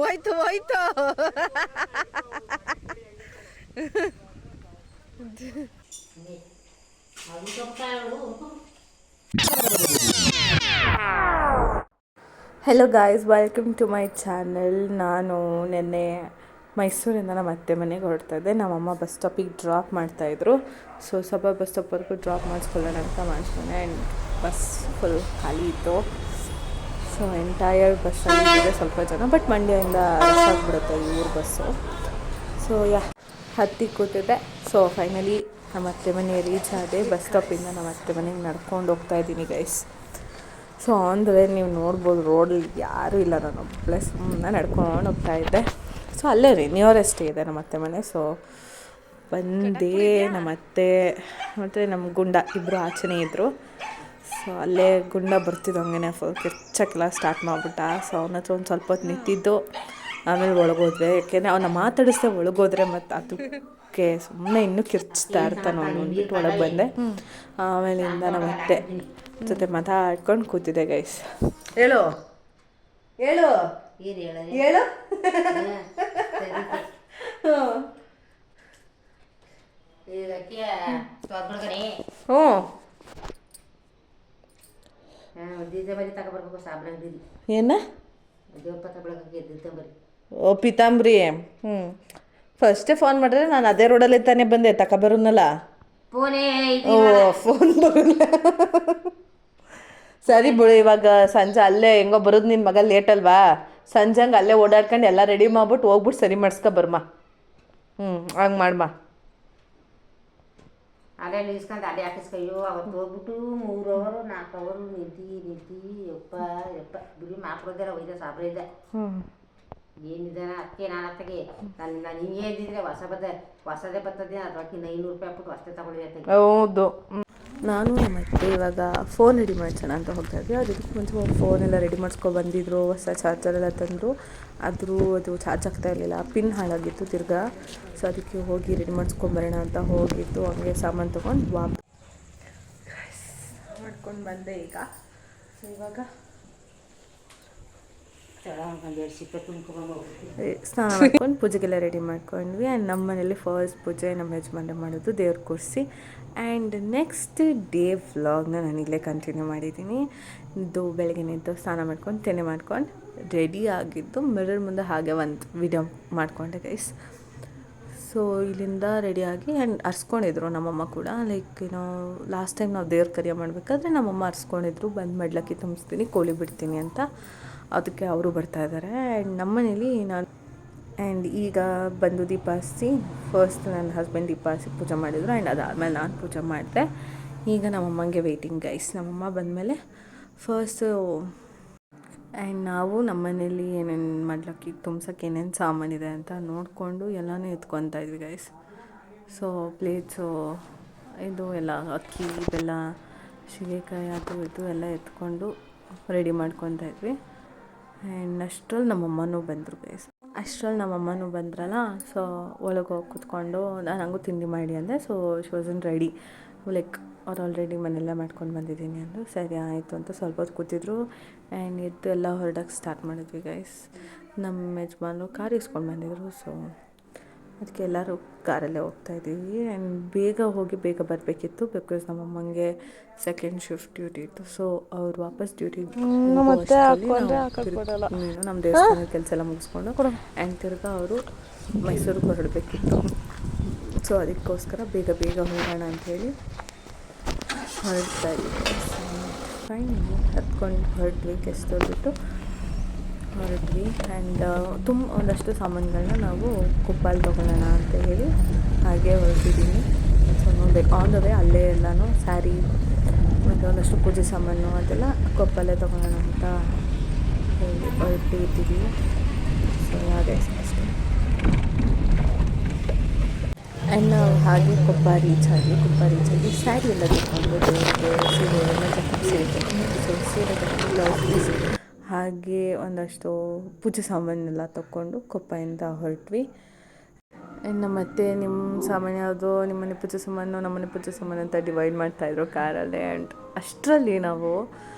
ಹೋಯ್ತು ಹೋಯ್ತು. Hello guys, welcome to my channel. ನಾನು ನಿನ್ನೆ ಮೈಸೂರಿಂದ ನಮ್ಮ ಅತ್ತೆ ಮನೆಗೆ ಹೊರಡ್ತಾ ಇದ್ದೆ. ನಮ್ಮಮ್ಮ ಬಸ್ ಸ್ಟಾಪಿಗೆ ಡ್ರಾಪ್ ಮಾಡ್ತಾಯಿದ್ರು. ಸೊ ಸ್ವಲ್ಪ ಬಸ್ ಸ್ಟಾಪ್ವರೆಗೂ ಡ್ರಾಪ್ ಮಾಡಿಸ್ಕೊಳ್ಳೋಣ ಅಂತ ಮಾಡಿಸ್ಕೊಂಡೆ. ಆ್ಯಂಡ್ ಬಸ್ ಫುಲ್ ಖಾಲಿ ಇತ್ತು. ಸೊ ಎಂಟೈರ್ ಬಸ್ಸಲ್ಲಿದೆ ಸ್ವಲ್ಪ ಜನ, ಬಟ್ ಮಂಡ್ಯದಿಂದ ರಶ್ ಆಗಿಬಿಡುತ್ತೆ ಈ ಊರು ಬಸ್ಸು. ಸೊ ಹತ್ತಿ ಕೂತಿದ್ದೆ. ಸೊ ಫೈನಲಿ ನಮ್ಮ ಅತ್ತೆ ಮನೆ ರೀಚ್ ಆದೆ. ಬಸ್ ಸ್ಟಾಪಿಂದ ನಮ್ಮ ಅತ್ತೆ ಮನೆಗೆ ನಡ್ಕೊಂಡು ಹೋಗ್ತಾ ಇದ್ದೀನಿ guys. So on the way ನೀವು ನೋಡ್ಬೋದು, ರೋಡಲ್ಲಿ ಯಾರೂ ಇಲ್ಲ, ನಾನು ಒಬ್ಬಳೇ ಸುಮ್ಮನೆ ನಡ್ಕೊಂಡು ಹೋಗ್ತಾಯಿದ್ದೆ. ಸೊ ಅಲ್ಲೇ ರೀ ನಿಯರೆಸ್ಟ್ ಇದೆ ನಮ್ಮ ಅತ್ತೆ ಮನೆ. ಸೊ ಬಂದೇ ನಮ್ಮ ಅತ್ತೆ ಮತ್ತು ನಮ್ಮ ಗುಂಡ ಇಬ್ಬರು ಆಚೆನೇ ಇದ್ದರು. ಸೊ ಅಲ್ಲೇ ಗುಂಡ ಬರ್ತಿದ್ದಂಗೆ ಫುಲ್ ಕಿರ್ಚಕ್ಕೆಲ್ಲ ಸ್ಟಾರ್ಟ್ ಮಾಡಿಬಿಟ್ಟ. ಸೊ ಅವನ ಹತ್ರ ಒಂದು ಸ್ವಲ್ಪ ಹೊತ್ತು ನಿಂತಿದ್ದು ಆಮೇಲೆ ಒಳಗೋದ್ರೆ, ಯಾಕೆಂದರೆ ಅವನ್ನ ಮಾತಾಡಿಸ್ದೆ ಒಳಗೋದ್ರೆ ಮತ್ತು ಅದಕ್ಕೆ ಸುಮ್ಮನೆ ಇನ್ನೂ ಕಿರ್ಚ್ತಾ ಇರ್ತಾನೆ ಅವನು ಅಂದ್ಬಿಟ್ಟು ಒಳಗೆ ಬಂದೆ. ಆಮೇಲಿಂದ ನಮ್ಮ ಅತ್ತೆ ಜೊತೆ ಮಾತಾಡ್ಕೊಂಡು ಕೂತಿದ್ದೆ ಗೈಸ್. ಹೇಳು ಹೇಳು ಹೇಳು. ಏನ ಓ ಪಿತಾಂಬ್ರಿ. ಫಸ್ಟೇ ಫೋನ್ ಮಾಡಿದ್ರೆ ನಾನು ಅದೇ ರೋಡಲ್ಲಿ ತಾನೇ ಬಂದೆ, ತಗೊಬರೋನಲ್ಲ. ಓ ಫೋನ್ ಬರೋಲ್ಲ. ಸರಿ ಬಿಡು, ಇವಾಗ ಸಂಜೆ ಅಲ್ಲೇ ಹೆಂಗೋ ಬರೋದು, ನಿನ್ನ ಮಗ ಲೇಟ್ ಅಲ್ವಾ, ಸಂಜೆ ಹಂಗೆ ಅಲ್ಲೇ ಓಡಾಡ್ಕೊಂಡು ಎಲ್ಲ ರೆಡಿ ಮಾಡ್ಬಿಟ್ಟು ಹೋಗ್ಬಿಟ್ಟು ಸರಿ ಮಾಡಿಸ್ಕೊ ಬರ್ಮ. ಹಂಗೆ ಮಾಡಮ್ಮ. ಅಲ್ಲೇ ನಿಲ್ಸ್ಕೊಂಡು ಅಲ್ಲೇ ಹಾಕಿಸ್ಕಯ್ಯೋ. ಅವತ್ತು ಹೋಗ್ಬಿಟ್ಟು 3 ಅವರು 4 ಅವರು ನಿಂತಿ ಯಪ್ಪ ಬಿಡಿ ಮಾಡ್ಕೊಡ್ದಾರ ಒಯ್ದ ಸಾಬ್ರ ಇದೆ. ಏನಿದಾನ ಅದಕ್ಕೆ ನಾನು ಅತ್ತಗೆ ನಾನು ಹಿಂಗೆ ಅಂದಿದ್ರೆ ಹೊಸದೇ ಬರ್ತದೆ, ಅದಕ್ಕೆ 500 ರೂಪಾಯಿ ಹಾಕ್ಬಿಟ್ಟು ಹೊಸದೇ ತಗೊಂಡಿದ್ದೆ. ಹೌದು. ನಾನು ನಮ್ಮ ಅತ್ತೆ ಇವಾಗ ಫೋನ್ ರೆಡಿ ಮಾಡಿಸೋಣ ಅಂತ ಹೋಗ್ತಾ ಇದ್ವಿ. ಅದಕ್ಕೆ ಮುಂಚೆ ಫೋನೆಲ್ಲ ರೆಡಿ ಮಾಡಿಸ್ಕೊ ಬಂದಿದ್ರು. ಹೊಸ ಚಾರ್ಜರೆಲ್ಲ ತಂದರು. ಅದು ಚಾರ್ಜ್ ಆಗ್ತಾ ಇರಲಿಲ್ಲ, ಪಿನ್ ಹಾಳಾಗಿತ್ತು ತಿರ್ಗಾ. ಸೊ ಅದಕ್ಕೆ ಹೋಗಿ ರೆಡಿ ಮಾಡಿಸ್ಕೊಂಬರೋಣ ಅಂತ ಹೋಗಿದ್ದು. ಹಂಗೆ ಸಾಮಾನು ತೊಗೊಂಡು ಮಾಡ್ಕೊಂಡು ಬಂದೆ ಈಗ. ಸೊ ಇವಾಗ ಸ್ನಾನ ಮಾಡ್ಕೊಂಡು ಪೂಜೆಗೆಲ್ಲ ರೆಡಿ ಮಾಡ್ಕೊಂಡ್ವಿ. ಆ್ಯಂಡ್ ನಮ್ಮ ಮನೇಲಿ ಫಸ್ಟ್ ಪೂಜೆ ನಮ್ಮ ಯಜಮಾನ್ರೆ ಮಾಡೋದು, ದೇವ್ರ ಕೂರಿಸಿ. ಆ್ಯಂಡ್ ನೆಕ್ಸ್ಟ್ ಡೇ ವ್ಲಾಗ್ನ ನಾನು ಇಲ್ಲೇ ಕಂಟಿನ್ಯೂ ಮಾಡಿದ್ದೀನಿ. ಇದು ಬೆಳಗ್ಗೆನೆದ್ದು ಸ್ನಾನ ಮಾಡ್ಕೊಂಡು ತೆನೆ ಮಾಡ್ಕೊಂಡು ರೆಡಿ ಆಗಿದ್ದು ಮಿರರ್ ಮುಂದೆ ಹಾಗೆ ಒಂದು ವಿಡಿಯೋ ಮಾಡಿಕೊಂಡೆ ಗೈಸ್. ಸೊ ಇಲ್ಲಿಂದ ರೆಡಿಯಾಗಿ ಆ್ಯಂಡ್ ಅರ್ಸ್ಕೊಂಡಿದ್ರು ನಮ್ಮಮ್ಮ ಕೂಡ. ಲೈಕ್ ಏನೋ ಲಾಸ್ಟ್ ಟೈಮ್ ನಾವು ದೇವ್ರ ಕಾರ್ಯ ಮಾಡಬೇಕಾದ್ರೆ ನಮ್ಮಮ್ಮ ಅರ್ಸ್ಕೊಂಡಿದ್ರು, ಬಂದು ಮಡ್ಲಕ್ಕಿ ತುಂಬಿಸ್ತೀನಿ, ಕೋಳಿ ಬಿಡ್ತೀನಿ ಅಂತ. ಅದಕ್ಕೆ ಅವರು ಬರ್ತಾಯಿದ್ದಾರೆ. ಆ್ಯಂಡ್ ನಮ್ಮನೇಲಿ ನಾನು ಆ್ಯಂಡ್ ಈಗ ಬಂದು ದೀಪ ಹಚ್ಚಿ, ಫಸ್ಟ್ ನನ್ನ ಹಸ್ಬೆಂಡ್ ದೀಪ ಹಚ್ಚಿ ಪೂಜೆ ಮಾಡಿದರು. ಆ್ಯಂಡ್ ಅದಾದಮೇಲೆ ನಾನು ಪೂಜೆ ಮಾಡಿದೆ. ಈಗ ನಮ್ಮಮ್ಮಂಗೆ ವೆಯ್ಟಿಂಗ್ ಗೈಸ್. ನಮ್ಮಮ್ಮ ಬಂದಮೇಲೆ ಫಸ್ಟು ಆ್ಯಂಡ್ ನಾವು ನಮ್ಮನೇಲಿ ಏನೇನು ಮಾಡ್ಲಕ್ಕಿ ತುಂಬ್ಸೋಕ್ಕೆ ಏನೇನು ಸಾಮಾನಿದೆ ಅಂತ ನೋಡಿಕೊಂಡು ಎಲ್ಲನೂ ಎತ್ಕೊತಾ ಇದ್ವಿ ಗೈಸ್. ಸೊ ಪ್ಲೇಟ್ಸು, ಇದು ಎಲ್ಲ ಅಕ್ಕಿ, ಬೆಲ್ಲ, ಸೀಗೆಕಾಯಿ, ಅದು ಇದು ಎಲ್ಲ ಎತ್ಕೊಂಡು ರೆಡಿ ಮಾಡ್ಕೊತಾ ಇದ್ವಿ. ಆ್ಯಂಡ್ ಅಷ್ಟ್ರಲ್ಲಿ ನಮ್ಮಮ್ಮನೂ ಬಂದರು ಗೈಸ್. ಅಷ್ಟ್ರಲ್ಲಿ ನಮ್ಮಮ್ಮನೂ ಬಂದ್ರಲ್ಲ. ಸೊ ಒಳಗೆ ಹೋಗಿ ಕೂತ್ಕೊಂಡು ನಾನು ಹಂಗೂ ತಿಂಡಿ ಮಾಡಿ ಅಂದೆ. So she wasn't ready, like ಅವ್ರು ಆಲ್ರೆಡಿ ಮನೆಯಲ್ಲೇ ಮಾಡ್ಕೊಂಡು ಬಂದಿದ್ದೀನಿ ಅಂದರು. ಸರಿ ಆಯಿತು ಅಂತ ಸ್ವಲ್ಪ ಹೊತ್ತು ಕೂತಿದ್ರು. ಆ್ಯಂಡ್ ಎದ್ದು ಎಲ್ಲ ಹೊರಡೋಕ್ಕೆ ಸ್ಟಾರ್ಟ್ ಮಾಡಿದ್ವಿ ಗೈಸ್. ನಮ್ಮ ಯಜಮಾನರು ಕಾರ್ ಇಸ್ಕೊಂಡು ಬಂದಿದ್ರು. ಸೊ ಅದಕ್ಕೆ ಎಲ್ಲರೂ ಕಾರಲ್ಲೇ ಹೋಗ್ತಾಯಿದ್ದೀವಿ. ಆ್ಯಂಡ್ ಬೇಗ ಹೋಗಿ ಬೇಗ ಬರಬೇಕಿತ್ತು, ಬಿಕಾಸ್ ನಮ್ಮಮ್ಮಂಗೆ ಸೆಕೆಂಡ್ ಶಿಫ್ಟ್ ಡ್ಯೂಟಿ ಇತ್ತು. ಸೊ ಅವ್ರು ವಾಪಸ್ ಡ್ಯೂಟಿಗೆ ನಮ್ಮ ದೇವಸ್ಥಾನದ ಕೆಲಸ ಎಲ್ಲ ಮುಗಿಸ್ಕೊಂಡು ಆ್ಯಂಡ್ ತಿರ್ಗಾ ಅವರು ಮೈಸೂರಿಗೆ ಹೊರಡಬೇಕಿತ್ತು. ಸೊ ಅದಕ್ಕೋಸ್ಕರ ಬೇಗ ಬೇಗ ಹೋಗೋಣ ಅಂಥೇಳಿ ಹೊರಡ್ತಾ ಇದ್ದೀವಿ. ಫೈನಲಿ ಹತ್ಕೊಂಡು ಹೊರಟ್ವಿ, ಕೆಸ್ತೋಗ್ಬಿಟ್ಟು ಹೊರಟ್ವಿ. ಆ್ಯಂಡ್ ಒಂದಷ್ಟು ಸಾಮಾನುಗಳನ್ನ ನಾವು ಕೊಪ್ಪಲ್ಲಿ ತೊಗೊಳ್ಳೋಣ ಅಂತ ಹೇಳಿ ಹಾಗೆ ಹೊರಟಿದ್ದೀನಿ. ಸೊ ನೋಡಬೇಕು, ಆನ್ ದ ವೇ ಅಲ್ಲೇ ಎಲ್ಲನೂ ಸ್ಯಾರಿ ಮತ್ತು ಒಂದಷ್ಟು ಪೂಜೆ ಸಾಮಾನು ಅದೆಲ್ಲ ಕೊಪ್ಪಲ್ಲೇ ತೊಗೊಳ್ಳೋಣ ಅಂತ ಹೇಳಿ ಹೊರಟಿದ್ದೀವಿ. ಸೊ ಹಾಗೆ ಅಷ್ಟೇ. ಆ್ಯಂಡ್ ನಾವು ಹಾಗೆ ಕೊಪ್ಪ ರೀಚ್ ಆಗಿ ಸ್ಯಾರಿ ಎಲ್ಲ ತೊಗೊಂಡು ದೇವರಿಗೆ ಸೀರೆ ಎಲ್ಲ ಸೀರೆ ತಗೊಂಡು ಬ್ಲೌಸ್ ಪೀಸ್ ಹಾಗೆ ಒಂದಷ್ಟು ಪೂಜೆ ಸಾಮಾನೆಲ್ಲ ತೊಗೊಂಡು ಕೊಪ್ಪದಿಂದ ಹೊರಟ್ವಿ. ಆ್ಯಂಡ್ ನಮ್ಮ ಅತ್ತೆ ನಿಮ್ಮ ಸಾಮಾನು ಯಾವುದು, ನಿಮ್ಮನೆ ಪೂಜೆ ಸಾಮಾನು, ನಮ್ಮನೆ ಪೂಜೆ ಸಾಮಾನು ಅಂತ ಡಿವೈಡ್ ಮಾಡ್ತಾಯಿದ್ರು ಕಾರಲ್ಲೇ. ಆ್ಯಂಡ್ ಅಷ್ಟರಲ್ಲಿ ನಾವು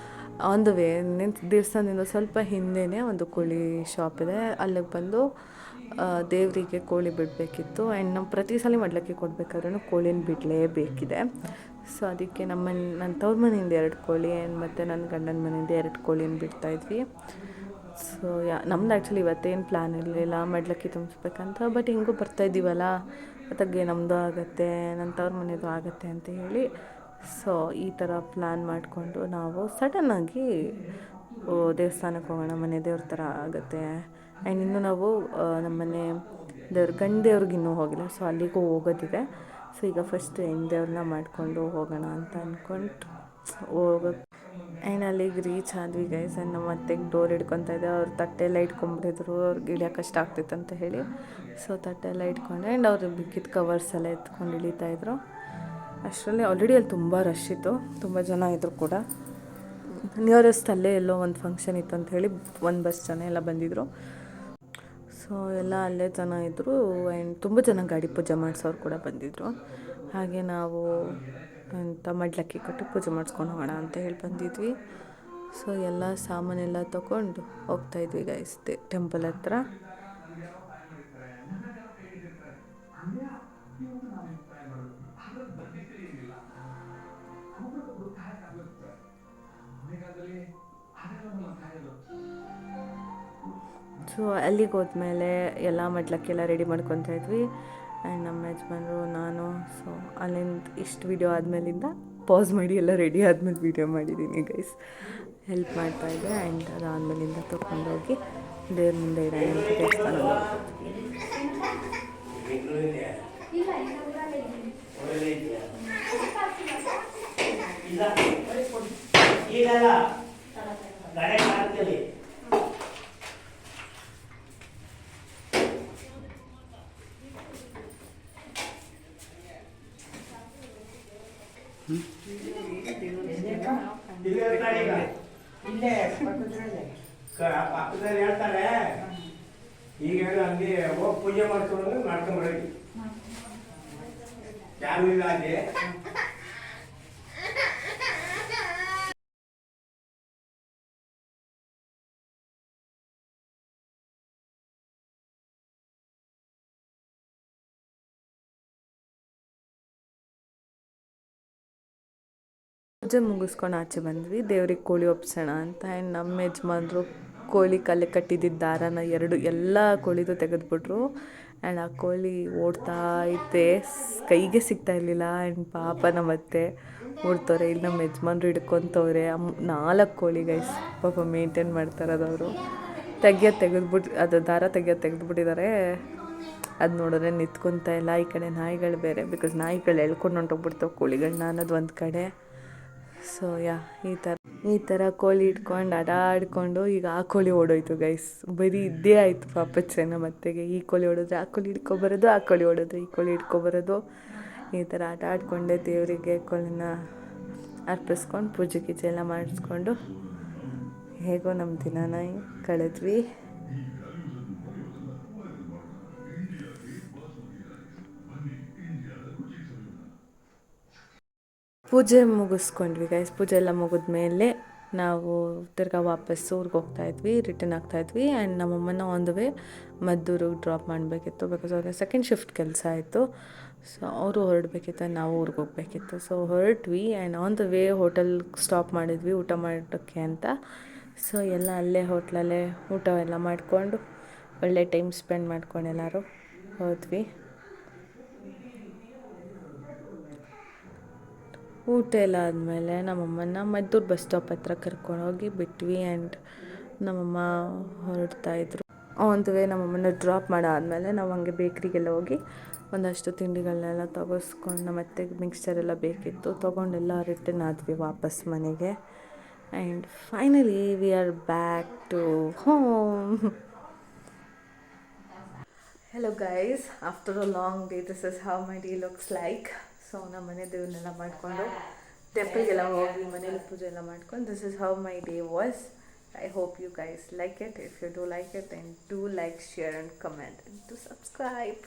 ಆನ್ ದ ವೇ ದೇವಸ್ಥಾನದಿಂದ ಸ್ವಲ್ಪ ಹಿಂದೆಯೇ ಒಂದು ಕೋಳಿ ಶಾಪ್ ಇದೆ. ಅಲ್ಲಿಗೆ ಬಂದು ದೇವರಿಗೆ ಕೋಳಿ ಬಿಡಬೇಕಿತ್ತು. ಆ್ಯಂಡ್ ನಾವು ಪ್ರತಿ ಸಲ ಮಡ್ಲಕ್ಕಿ ಕೊಡಬೇಕಾದ್ರೂ ಕೋಳಿನ ಬಿಡಲೇಬೇಕಿದೆ. ಸೊ ಅದಕ್ಕೆ ನನ್ನ ತವ್ರ ಮನೆಯಿಂದ 2 ಕೋಳಿ ಆ್ಯಂಡ್ ಮತ್ತು ನನ್ನ ಗಂಡನ ಮನೆಯಿಂದ 2 ಕೋಳಿನ ಬಿಡ್ತಾಯಿದ್ವಿ. ಸೊ ನಮ್ದು ಆ್ಯಕ್ಚುಲಿ ಇವತ್ತೇನು ಪ್ಲ್ಯಾನ್ ಇರಲಿಲ್ಲ ಮಡ್ಲಕ್ಕಿ ತುಂಬಿಸ್ಬೇಕಂತ. ಬಟ್ ಹಿಂಗೂ ಬರ್ತಾಯಿದ್ದೀವಲ್ಲ ಅತ್ತಾಗೆ ನಮ್ಮದು ಆಗುತ್ತೆ, ನನ್ನ ತವ್ರ ಮನೆಯದು ಆಗುತ್ತೆ ಅಂತ ಹೇಳಿ ಸೊ ಈ ಥರ ಪ್ಲ್ಯಾನ್ ಮಾಡಿಕೊಂಡು ನಾವು ಸಡನ್ನಾಗಿ ದೇವಸ್ಥಾನಕ್ಕೆ ಹೋಗೋಣ, ಮನೆ ದೇವ್ರ ಥರ ಆಗುತ್ತೆ. ಆ್ಯಂಡ್ ಇನ್ನು ನಾವು ನಮ್ಮ ಮನೆ ಗಂಡ ದೇವ್ರಿಗೆ ಇನ್ನೂ ಹೋಗಿಲ್ಲ, ಸೊ ಅಲ್ಲಿಗೂ ಹೋಗೋದಿದೆ. ಸೊ ಈಗ ಫಸ್ಟ್ ಹೆಣ್ಣು ದೇವ್ರನ್ನ ಮಾಡಿಕೊಂಡು ಹೋಗೋಣ ಅಂತ ಅಂದ್ಕೊಂಡು ಹೋಗೋದು. ಆ್ಯಂಡ್ ಅಲ್ಲಿಗೆ ರೀಚ್ ಆದ್ವಿ ಗೈಸ್. ಆ್ಯಂಡ್ ನಮ್ಮ ಅತ್ತೆಗೆ ಡೋರ್ ಹಿಡ್ಕೊತಾ ಇದ್ದೆ. ಅವ್ರು ತಟ್ಟೆಲ್ಲ ಇಟ್ಕೊಂಡ್ಬಿಟ್ಟಿದ್ರು, ಅವ್ರಿಗೆ ಇಳಿಯೋಕೆ ಕಷ್ಟ ಆಗ್ತಿತ್ತು ಅಂತ ಹೇಳಿ. ಸೊ ತಟ್ಟೆಲ್ಲ ಇಟ್ಕೊಂಡೆ ಆ್ಯಂಡ್ ಅವ್ರು ಬಿಕ್ಕಿದ ಕವರ್ಸ್ ಎಲ್ಲ ಎತ್ಕೊಂಡು ಇಳಿತಾಯಿದ್ರು. ಅಷ್ಟರಲ್ಲಿ ಆಲ್ರೆಡಿ ಅಲ್ಲಿ ತುಂಬ ರಶ್ ಇತ್ತು, ತುಂಬ ಜನ ಇದ್ದರು ಕೂಡ. ನಿಯರೆಸ್ಟ್ ಅಲ್ಲೇ ಎಲ್ಲೋ ಒಂದು ಫಂಕ್ಷನ್ ಇತ್ತು ಅಂತ ಹೇಳಿ ಒಂದು ಬಸ್ ಜನ ಎಲ್ಲ ಬಂದಿದ್ದರು. ಸೊ ಎಲ್ಲ ಅಲ್ಲೇ ಜನ ಇದ್ದರು. ಆ್ಯಂಡ್ ತುಂಬ ಜನ ಗಾಡಿ ಪೂಜೆ ಮಾಡಿಸೋರು ಕೂಡ ಬಂದಿದ್ದರು. ಹಾಗೆ ನಾವು ಮಡ್ಲಕ್ಕಿ ಕೊಟ್ಟು ಪೂಜೆ ಮಾಡಿಸ್ಕೊಂಡು ಹೋಗೋಣ ಅಂತ ಹೇಳಿ ಬಂದಿದ್ವಿ. ಸೊ ಎಲ್ಲ ಸಾಮಾನೆಲ್ಲ ತೊಗೊಂಡು ಹೋಗ್ತಾಯಿದ್ವಿ ಗೈಸ್ ಟೆಂಪಲ್ ಹತ್ರ. ಸೊ ಅಲ್ಲಿಗೆ ಹೋದ್ಮೇಲೆ ಎಲ್ಲ ಮಡ್ಲಕ್ಕೆಲ್ಲ ರೆಡಿ ಮಾಡ್ಕೊತಾ ಇದ್ವಿ. ಆ್ಯಂಡ್ ನಮ್ಮ ಯಜಮಾನರು ನಾನು ಸೊ ಅಲ್ಲಿಂದ ಇಷ್ಟು ವೀಡಿಯೋ ಆದಮೇಲಿಂದ ಪಾಸ್ ಮಾಡಿ ಎಲ್ಲ ರೆಡಿ ಆದಮೇಲೆ ವೀಡಿಯೋ ಮಾಡಿದ್ದೀನಿ ಗೈಸ್. ಹೆಲ್ಪ್ ಮಾಡ್ತಾಯಿದ್ದೆ. ಆ್ಯಂಡ್ ಅದಾದಮೇಲಿಂದ ತೊಗೊಂಡೋಗಿ ದೇವ್ರ ಮುಂದೆ ಇಡೋಣ ಅಂತ ದೇವಸ್ಥಾನ. ಪಕ್ಕದಲ್ಲಿ ಹೇಳ್ತಾರೆ ಈಗ ಹಂಗೆ ಹೋಗಿ ಪೂಜೆ ಮಾಡ್ಕೊಂಡ್ಬರೋದು ಯಾರು ಇಲ್ಲ ಅಲ್ಲಿ. ಪೂಜೆ ಮುಗಿಸ್ಕೊಂಡು ಆಚೆ ಬಂದ್ವಿ ದೇವ್ರಿಗೆ ಕೋಳಿ ಒಪ್ಸೋಣ ಅಂತ. ಆ್ಯಂಡ್ ನಮ್ಮ ಯಜಮಾನ್ರು ಕೋಳಿ ಕಲೆ ಕಟ್ಟಿದ್ದಿದ್ದ ದಾರನ ಎಲ್ಲ ಕೋಳಿದು ತೆಗೆದುಬಿಟ್ರು. ಆ್ಯಂಡ್ ಆ ಕೋಳಿ ಓಡ್ತಾ ಐತೆ, ಕೈಗೆ ಸಿಗ್ತಾ ಇರಲಿಲ್ಲ. ಆ್ಯಂಡ್ ಪಾಪ ನಮ್ಮ ಅತ್ತೆ ಓಡ್ತವ್ರೆ, ಇಲ್ಲಿ ನಮ್ಮ ಯಜಮಾನ್ರು ಹಿಡ್ಕೊತವ್ರೆ. 4 ಕೋಳಿ ಗೈಸ್ ಪಾಪ ಮೇಂಟೈನ್ ಮಾಡ್ತಾರದು ಅವರು. ಅದು ದಾರ ತೆಗೆದುಬಿಟ್ಟಿದ್ದಾರೆ. ಅದು ನೋಡಿದ್ರೆ ನಿಂತ್ಕೊತಾ ಇಲ್ಲ. ಈ ಕಡೆ ನಾಯಿಗಳು ಬೇರೆ, ಬಿಕಾಸ್ ನಾಯಿಗಳು ಎಳ್ಕೊಂಡು ಹೊಂಟೋಗ್ಬಿಡ್ತಾವೆ ಕೋಳಿಗಳನ್ನ ಅನ್ನೋದು ಒಂದು ಕಡೆ. ಸೊ ಈ ಥರ ಕೋಳಿ ಇಟ್ಕೊಂಡು ಆಡಿಕೊಂಡು ಈಗ ಆ ಕೋಳಿ ಓಡೋಯ್ತು ಗೈಸ್. ಬರೀ ಇದ್ದೇ ಆಯಿತು ಪಾಪಚ್ಚೆ ನಮ್ಮ ಅತ್ತೆಗೆ. ಈ ಕೋಳಿ ಓಡಿದ್ರೆ ಆ ಕೋಳಿ ಹಿಡ್ಕೊಬರೋದು, ಆ ಕೋಳಿ ಓಡಿದ್ರೆ ಈ ಕೋಳಿ ಹಿಡ್ಕೊಬರೋದು. ಈ ಥರ ಆಡಿಕೊಂಡೆ ದೇವರಿಗೆ ಕೋಳಿನ ಅರ್ಪಿಸ್ಕೊಂಡು ಪೂಜೆ ಗೀಜೆ ಎಲ್ಲ ಮಾಡಿಸ್ಕೊಂಡು ಹೇಗೋ ನಮ್ಮ ದಿನಾನ ಕಳೆದ್ವಿ. ಪೂಜೆ ಮುಗಿಸ್ಕೊಂಡ್ವಿ ಗೈಸ್. ಪೂಜೆ ಎಲ್ಲ ಮುಗಿದ್ಮೇಲೆ ನಾವು ತಿರ್ಗಾ ವಾಪಸ್ಸು ಊರಿಗೆ ಹೋಗ್ತಾಯಿದ್ವಿ, ರಿಟರ್ನ್ ಆಗ್ತಾಯಿದ್ವಿ. ಆ್ಯಂಡ್ ನಮ್ಮಮ್ಮನ ಆನ್ ದ ವೇ ಮದ್ದೂರಿಗೆ ಡ್ರಾಪ್ ಮಾಡಬೇಕಿತ್ತು, ಬಿಕಾಸ್ ಅವ್ರಿಗೆ ಸೆಕೆಂಡ್ ಶಿಫ್ಟ್ ಕೆಲಸ ಆಯಿತು. ಸೊ ಅವರು ಹೊರಡಬೇಕಿತ್ತು, ನಾವು ಊರಿಗೆ ಹೋಗಬೇಕಿತ್ತು. ಸೊ ಹೊರಟ್ವಿ. And on the way hotel stop ಮಾಡಿದ್ವಿ ಊಟ ಮಾಡೋಕ್ಕೆ ಅಂತ. ಸೊ ಎಲ್ಲ ಅಲ್ಲೇ ಹೋಟ್ಲಲ್ಲೇ ಊಟ ಎಲ್ಲ ಮಾಡಿಕೊಂಡು ಒಳ್ಳೆ ಟೈಮ್ ಸ್ಪೆಂಡ್ ಮಾಡ್ಕೊಂಡು ಎಲ್ಲರೂ ಹೋದ್ವಿ. ಊಟ ಎಲ್ಲ ಆದಮೇಲೆ ನಮ್ಮಮ್ಮನ ಮದ್ದೂರು ಬಸ್ ಸ್ಟಾಪ್ ಹತ್ರ ಕರ್ಕೊಂಡೋಗಿ ಬಿಟ್ವಿ. ಆ್ಯಂಡ್ ನಮ್ಮಮ್ಮ ಹೊರಡ್ತಾಯಿದ್ರು. ಆನ್ ದ ವೇ ನಮ್ಮಮ್ಮನ ಡ್ರಾಪ್ ಮಾಡಾದಮೇಲೆ ನಾವು ಹಂಗೆ ಬೇಕ್ರಿಗೆಲ್ಲ ಹೋಗಿ ಒಂದಷ್ಟು ತಿಂಡಿಗಳನ್ನೆಲ್ಲ ತೊಗೊಸ್ಕೊಂಡು, ನಮ್ಮ ಅತ್ತೆಗೆ ಮಿಕ್ಸ್ಚರ್ ಎಲ್ಲ ಬೇಕಿತ್ತು, ತೊಗೊಂಡೆಲ್ಲ ರಿಟರ್ನ್ ಆದ್ವಿ ವಾಪಸ್ ಮನೆಗೆ. And finally we are back to home. Hello guys, after a long day this is how my day looks like. So ನಮ್ಮ ಮನೆ ದೇವ್ರನ್ನೆಲ್ಲ ಮಾಡಿಕೊಂಡು ಟೆಂಪಲ್ಗೆಲ್ಲ ಹೋಗಿ ಮನೇಲಿ ಪೂಜೆ ಎಲ್ಲ ಮಾಡ್ಕೊಂಡು this is how my day was. I hope you guys like it. If you do like it, then do like, share and comment and do subscribe.